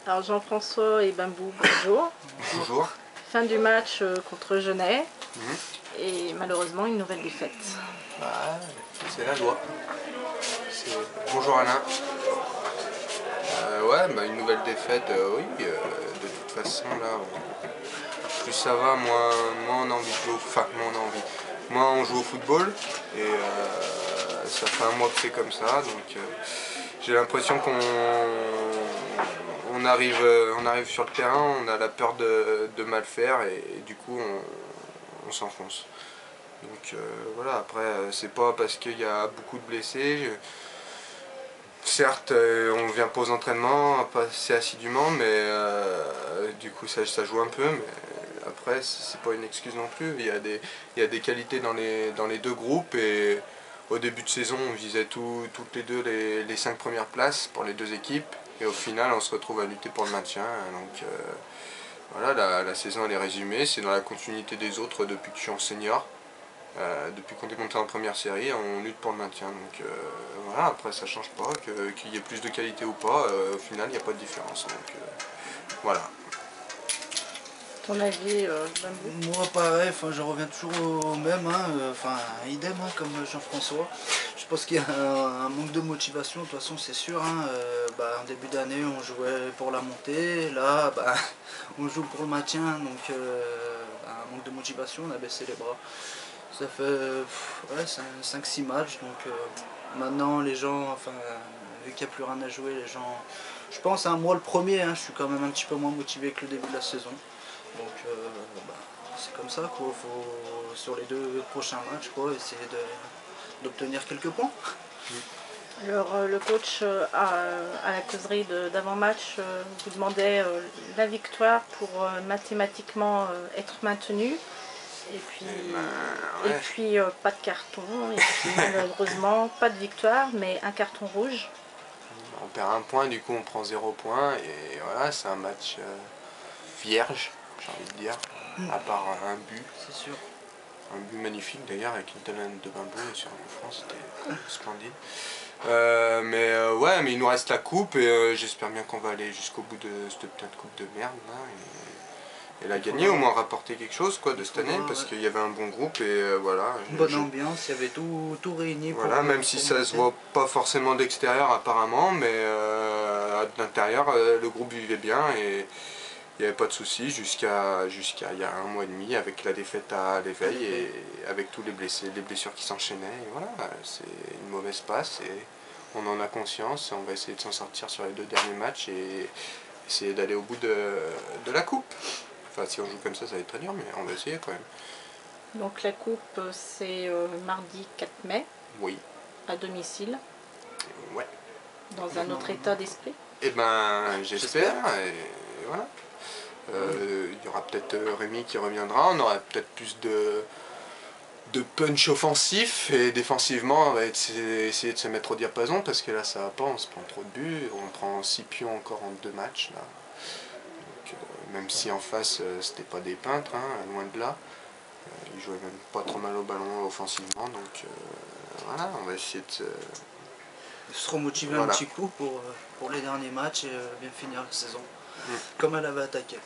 Alors Jean-François et Bambou, bonjour. Bonjour. Fin du match contre Genève Mmh. et malheureusement une nouvelle défaite. Bah, c'est la joie. Bonjour Alain. Ouais, bah, une nouvelle défaite, oui. De toute façon, là, plus ça va, moins on a envie de jouer. Enfin, moins on joue au football. Et ça fait un mois que c'est comme ça. Donc j'ai l'impression qu'on arrive sur le terrain, on a la peur de mal faire et du coup on s'enfonce. Donc voilà, après c'est pas parce qu'il y a beaucoup de blessés. Certes, on vient pas aux entraînements, pas assez assidûment, mais du coup ça joue un peu, mais après c'est pas une excuse non plus. Il y a des qualités dans les deux groupes et au début de saison on visait toutes les deux les 5 premières places pour les deux équipes et au final on se retrouve à lutter pour le maintien. Donc voilà, la saison elle est résumée, c'est dans la continuité des autres depuis que je suis en senior. Depuis qu'on est monté en première série, on lutte pour le maintien. Donc voilà, après ça change pas, qu'il y ait plus de qualité ou pas, au final il n'y a pas de différence. Donc voilà. Ton avis, Bambou? Moi pareil, je reviens toujours au même, idem comme Jean-François. Je pense qu'il y a un manque de motivation, de toute façon c'est sûr. En début d'année on jouait pour la montée, là on joue pour le maintien, donc un manque de motivation, on a baissé les bras. Ça fait 5-6 matchs, donc maintenant les gens, vu qu'il n'y a plus rien à jouer, les gens, je pense, moi le premier, je suis quand même un petit peu moins motivé que le début de la saison. Donc c'est comme ça, quoi. Faut sur les 2 prochains matchs essayer d'obtenir quelques points. Alors le coach à la causerie d'avant-match vous demandait la victoire pour mathématiquement être maintenu. Et puis pas de carton, et puis malheureusement pas de victoire, mais un carton rouge. On perd un point, du coup on prend 0 points et voilà, c'est un match vierge, j'ai envie de dire, à part un but. C'est sûr. Un but magnifique d'ailleurs avec une talent de Bambou sur un coup franc, c'était splendide. Mais il nous reste la coupe et j'espère bien qu'on va aller jusqu'au bout de cette putain de coupe de merde là, et la gagner, au moins rapporter quelque chose de cette année, parce qu'il y avait un bon groupe et voilà. Bonne ambiance, il y avait tout réuni. Voilà, même si ça se voit pas forcément d'extérieur apparemment, mais d'intérieur le groupe vivait bien et il n'y avait pas de soucis jusqu'à il y a un mois et demi avec la défaite à l'éveil et avec tous les blessures qui s'enchaînaient. Et voilà, c'est une mauvaise passe et on en a conscience et on va essayer de s'en sortir sur les 2 derniers matchs et essayer d'aller au bout de la coupe. Enfin, si on joue comme ça va être très dur, mais on va essayer quand même. Donc la coupe, c'est mardi 4 mai, Oui. à domicile, Ouais. dans un autre état d'esprit. Eh ben, j'espère, et voilà. Il y aura peut-être Rémi qui reviendra, on aura peut-être plus de punch offensif et défensivement on va essayer de se mettre au diapason parce que là ça va pas, on se prend trop de buts, on prend 6 pions encore en 2 matchs là. Donc, même si en face c'était pas des peintres, loin de là, ils jouaient même pas trop mal au ballon offensivement, donc voilà, on va essayer de se remotiver un petit coup pour les derniers matchs et bien finir la saison comme elle avait attaqué.